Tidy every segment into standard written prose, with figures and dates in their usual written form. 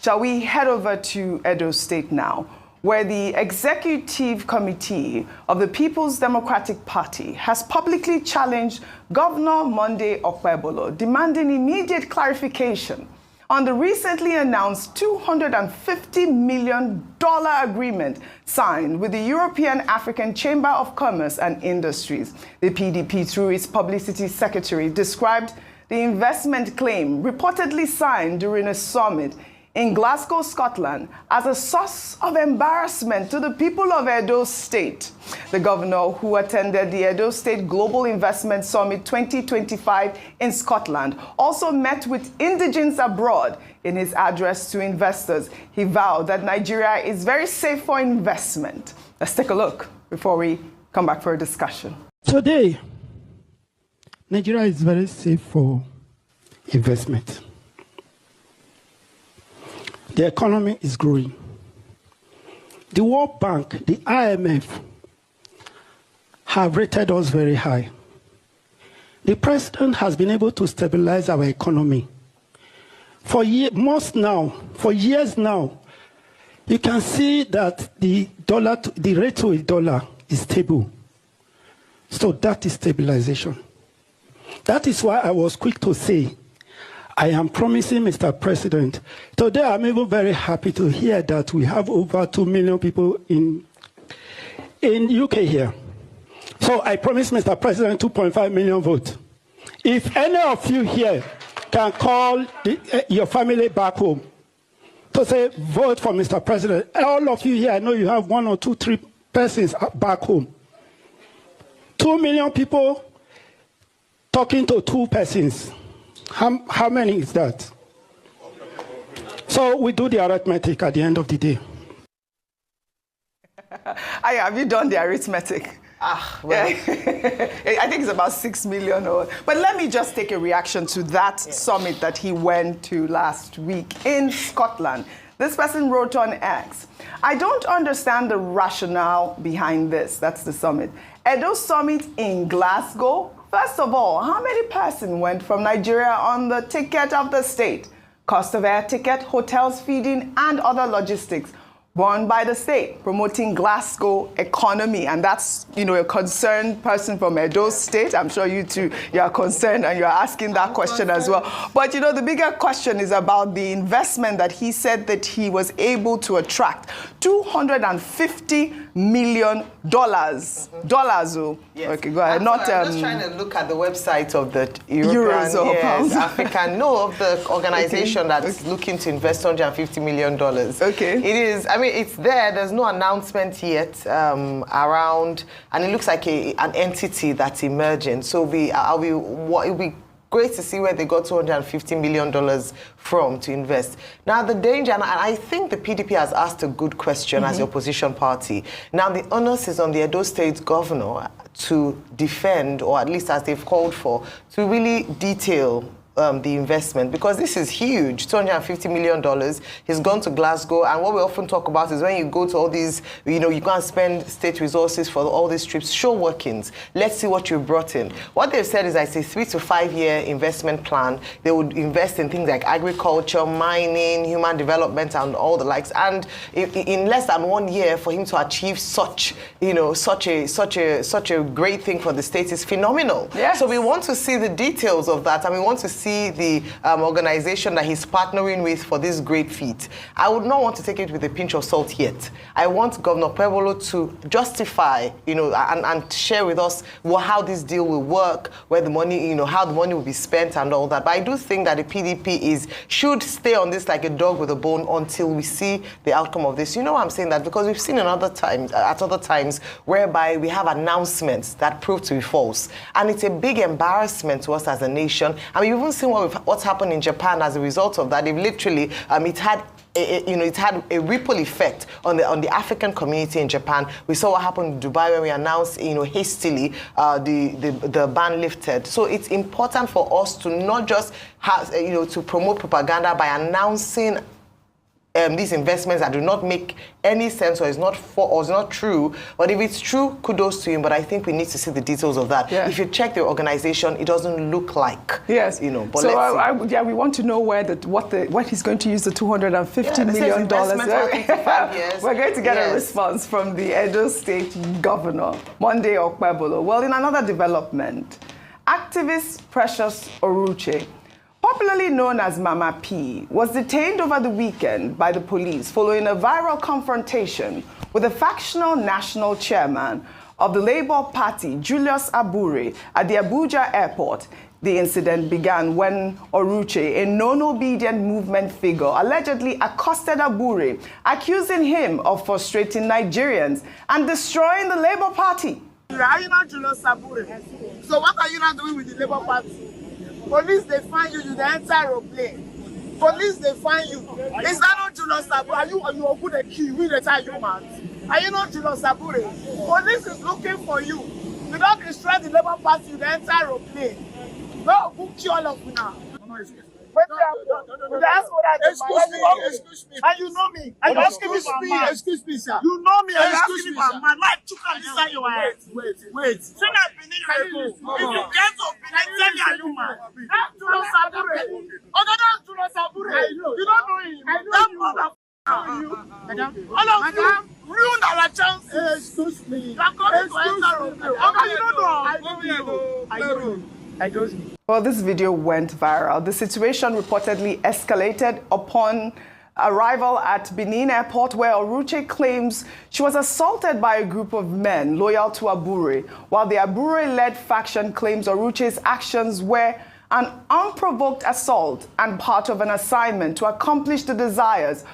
Shall we head over to Edo State now, where the Executive Committee of the People's Democratic Party has publicly challenged Governor Monday Okpebhole, demanding immediate clarification on the recently announced $250 million agreement signed with the European African Chamber of Commerce and Industries. The PDP, through its publicity secretary, described the investment claim reportedly signed during a summit in Glasgow, Scotland, as a source of embarrassment to the people of Edo State. The governor, who attended the Edo State Global Investment Summit 2025 in Scotland, also met with indigents abroad. In his address to investors, he vowed that Nigeria is very safe for investment. Let's take a look before we come back for a discussion. Today, Nigeria is very safe for investment. The economy is growing. The World Bank, the IMF, have rated us very high. The president has been able to stabilize our economy. For years now, you can see that the rate to the dollar is stable. So that is stabilization. That is why I was quick to say, I am promising, Mr. President, today I'm even very happy to hear that we have over 2 million people in UK here. So I promise, Mr. President, 2.5 million votes. If any of you here can call your family back home to say, vote for Mr. President, all of you here, I know you have 1 or 2, 3 persons back home. 2 million people talking to 2 persons. How many is that? So we do the arithmetic at the end of the day. Have you done the arithmetic? Well. I think it's about 6 million. But let me just take a reaction to that summit that he went to last week in Scotland. This person wrote on X, I don't understand the rationale behind this. That's the summit. Edo Summit in Glasgow. First of all, how many persons went from Nigeria on the ticket of the state? Cost of air ticket, hotels, feeding, and other logistics borne by the state, promoting Glasgow economy. And that's, a concerned person from Edo State. I'm sure you too, you are concerned and you're asking that question as well. But, the bigger question is about the investment that he said that he was able to attract. $250 million. Dollars. Yes. Okay, go ahead. I'm just trying to look at the website of the European, African, of the organization that's looking to invest $150 million. Okay. It is, it's there. There's no announcement yet around, and it looks like an entity that's emerging. So it'll be great to see where they got $250 million from to invest. Now, the danger, and I think the PDP has asked a good question as the opposition party. Now, the onus is on the Edo State governor to defend, or at least as they've called for, to really detail the investment, because this is huge, $250 million. He's gone to Glasgow, and what we often talk about is when you go to all these, you can't spend state resources for all these trips, show workings. Let's see what you brought in. What they've said is it's a 3 to 5 year investment plan. They would invest in things like agriculture, mining, human development, and all the likes. And in less than 1 year, for him to achieve such a great thing for the state is phenomenal. Yes. So we want to see the details of that, and we want to see the organization that he's partnering with for this great feat. I would not want to take it with a pinch of salt yet. I want Governor Okpebhole to justify, and share with us how this deal will work, where the money, how the money will be spent and all that. But I do think that the PDP should stay on this like a dog with a bone until we see the outcome of this. I'm saying that because we've seen at other times whereby we have announcements that prove to be false. And it's a big embarrassment to us as a nation. We've even seen what's happened in Japan as a result of that. They've literally, it had a ripple effect on the African community in Japan. We saw what happened in Dubai when we announced, hastily the ban lifted. So it's important for us to not just have, to promote propaganda by announcing these investments that do not make any sense or is not true. But if it's true, kudos to him. But I think we need to see the details of that. Yeah. If you check the organization, it doesn't look like. Yes. But so yeah, we want to know what he's going to use the $250 million. We're going to get a response from the Edo State Governor, Monday Okpebhole. Well, in another development, activist Precious Oruche, popularly known as Mama P, was detained over the weekend by the police following a viral confrontation with the factional national chairman of the Labour Party, Julius Abure, at the Abuja airport. The incident began when Oruche, a non-obedient movement figure, allegedly accosted Abure, accusing him of frustrating Nigerians and destroying the Labour Party. Are you not Julius Abure? So what are you not doing with the Labour Party? Police, they find you, you the enter aeroplane. Police, they find you. Is that not Julius Abure? Are you a good key? We retire you, man. Are you not Julius Abure? Police is looking for you. You don't destroy the Labour Party, you the enter aeroplane. No, who kill all of you now? Excuse me. And you know me. And you're asking me for a man. Excuse me, sir. You know me and you're asking me for a man. Like, you can inside your head. Wait. So that Benin, if you get to Benin, tell me are you man. That's Julius Abure. That's Julius Abure. You don't know him. That motherfucker. All of you ruined our chances. Excuse me. You are coming to enter. You don't know. I don't know. Well, this video went viral. The situation reportedly escalated upon arrival at Benin Airport, where Oruche claims she was assaulted by a group of men loyal to Abure, while the Abure-led faction claims Oruche's actions were an unprovoked assault and part of an assignment to accomplish the desires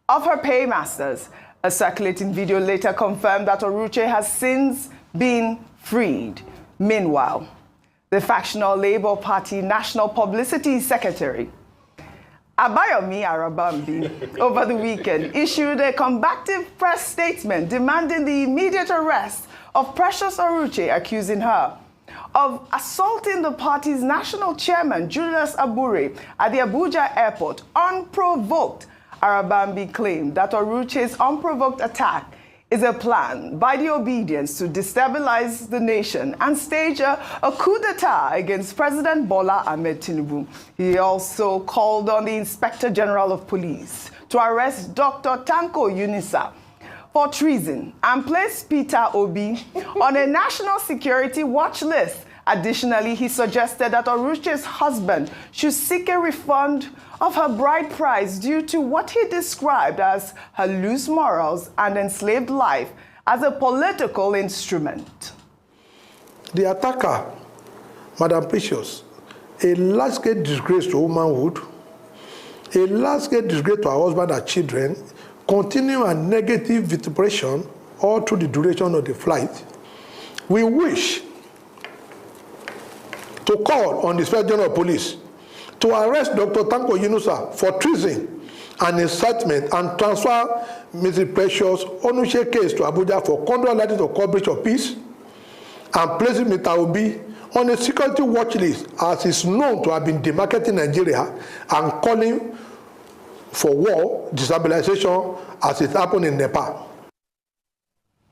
of her paymasters. A circulating video later confirmed that Oruche has since been freed. Meanwhile, the factional Labour Party National Publicity Secretary, Abayomi Arabambi, over the weekend issued a combative press statement demanding the immediate arrest of Precious Oruche, accusing her of assaulting the party's national chairman, Julius Abure, at the Abuja airport unprovoked. Arabambi claimed that Oruche's unprovoked attack is a plan by the obedience to destabilize the nation and stage a coup d'etat against President Bola Ahmed Tinubu. He also called on the Inspector General of Police to arrest Dr. Tanko Yunisa for treason and place Peter Obi on a national security watch list. Additionally, he suggested that Oruche's husband should seek a refund of her bride price due to what he described as her loose morals and enslaved life as a political instrument. The attacker, Madam Precious, a large-scale disgrace to womanhood, a large-scale disgrace to her husband and children, continue a negative vituperation all through the duration of the flight. We wish to call on the Inspector General of Police to arrest Dr. Tanko Yunusa for treason and incitement and transfer Mrs. Precious Onuche case to Abuja for contrary to coverage of peace and placing Mr. Obi on a security watch list as is known to have been demarketing Nigeria and calling for war, destabilization as it happened in Nepal.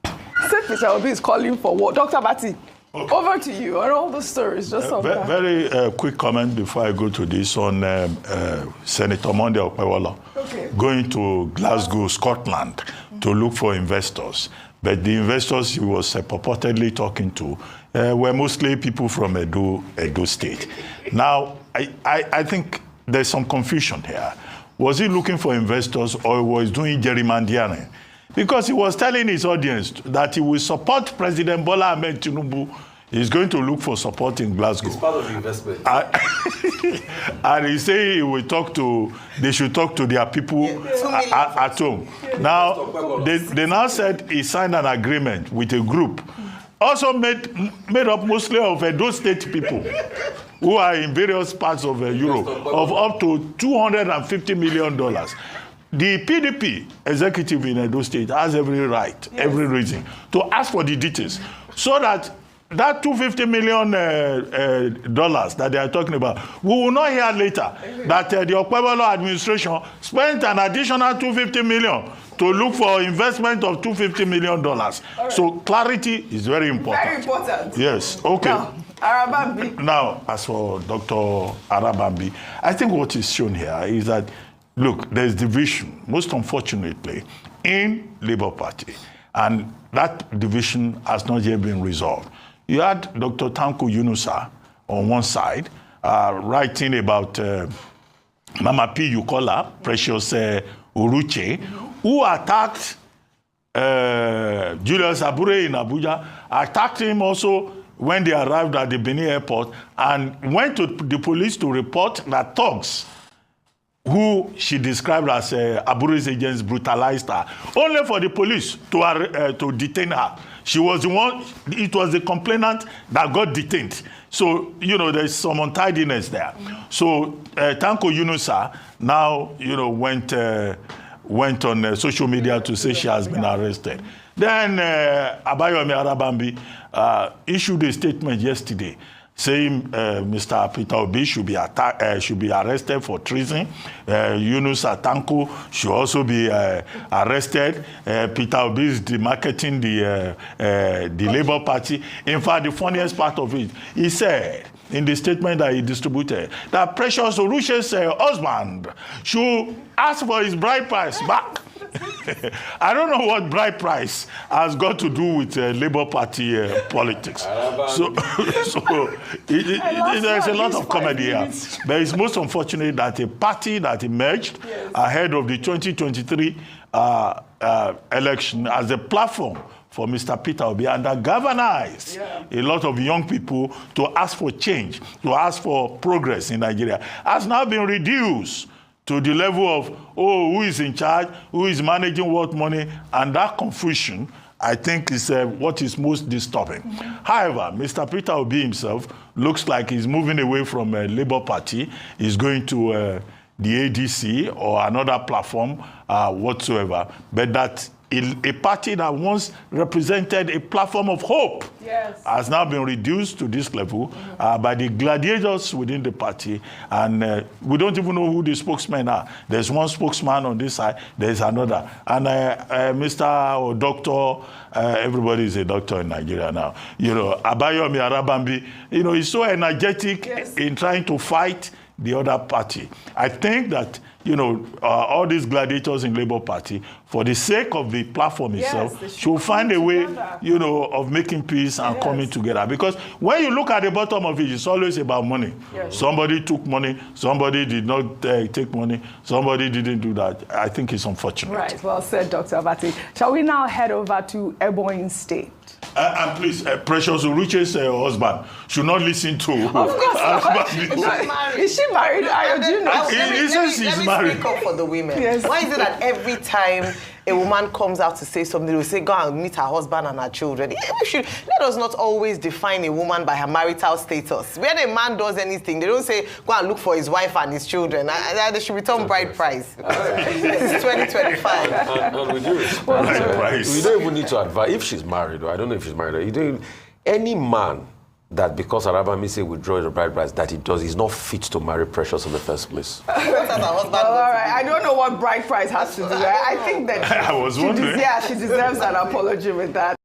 Mr. Obi is calling for war. Dr. Bati, okay. Over to you on all the stories. Just very quick comment before I go to this on Senator Monday Okpebhole going to Glasgow, Scotland, to look for investors. But the investors he was purportedly talking to were mostly people from Edo State. Now, I think there's some confusion here. Was he looking for investors or was he doing gerrymandering? Because he was telling his audience that he will support President Bola Ahmed Tinubu. He's going to look for support in Glasgow. It's part of the investment. And he said he will they should talk to their people at home. Now, they now said he signed an agreement with a group, also made up mostly of Edo State people, who are in various parts of Europe, of up to $250 million. The PDP executive in Edo State has every right, every reason to ask for the details so that that $250 million dollars that they are talking about, we will not hear later that the Okpebhole administration spent an additional $250 million to look for investment of $250 million. Right. So clarity is very important. Very important. Yes. Okay. Now, Arabambi. Now, as for Dr. Arabambi, I think what is shown here is that, look, there's division, most unfortunately, in Labour Party. And that division has not yet been resolved. You had Dr. Tanko Yunusa on one side, writing about Mama P. Yukola, Precious Uruche, who attacked Julius Abure in Abuja, attacked him also when they arrived at the Benin airport, and went to the police to report that thugs, who she described as Abure's agents, brutalized her, only for the police to detain her. She was the one, it was the complainant that got detained. So, you know, there's some untidiness there. So, Tanko Yunusa now, you know, went on social media to say she has been arrested. Then Abayomi Arabambi issued a statement yesterday saying Mr. Peter Obi should be arrested for treason. Yunusa Tanko should also be arrested. Peter Obi is demarketing the Labour Party. In fact, the funniest part of it, he said in the statement that he distributed that Precious Oruche's husband should ask for his bride price back. I don't know what bride price has got to do with Labour Party politics. So there's a lot of comedy here. But it's most unfortunate that a party that emerged ahead of the 2023 election as a platform for Mr. Peter Obi and that galvanized a lot of young people to ask for change, to ask for progress in Nigeria, has now been reduced to the level of, oh, who is in charge, who is managing what money, and that confusion, I think, is what is most disturbing. However, Mr. Peter Obi himself looks like he's moving away from Labour Party. He's going to the ADC or another platform whatsoever, but that a party that once represented a platform of hope has now been reduced to this level by the gladiators within the party. And we don't even know who the spokesmen are. There's one spokesman on this side, there's another. And Mr. or Doctor, everybody is a doctor in Nigeria now. You know, Abayomi Arabambi, you know, he's so energetic in trying to fight the other party. I think that, you know, all these gladiators in Labour Party, for the sake of the platform itself, should find a way, you know, of making peace and coming together. Because when you look at the bottom of it, it's always about money. Somebody took money, somebody did not take money, somebody didn't do that. I think it's unfortunate. Right, well said, Dr. Abati. Shall we now head over to Ebonyi State? And please, Precious Uruche's husband should not listen to. Of course. Is she married? Do you know? He says she's married. Let me speak up for the women. Why is it that every time a woman comes out to say something, they will say, go and meet her husband and her children? Let us not always define a woman by her marital status. When a man does anything, they don't say, go and look for his wife and his children. They should return bride price. This is 2025. And with you, we don't even need to advise. If she's married, or I don't know if she's married, any man that because Arabambi say withdraw the bride price, that he does, he's not fit to marry Precious in the first place. All right, I don't know what bride price has to do. I think that she deserves an apology with that.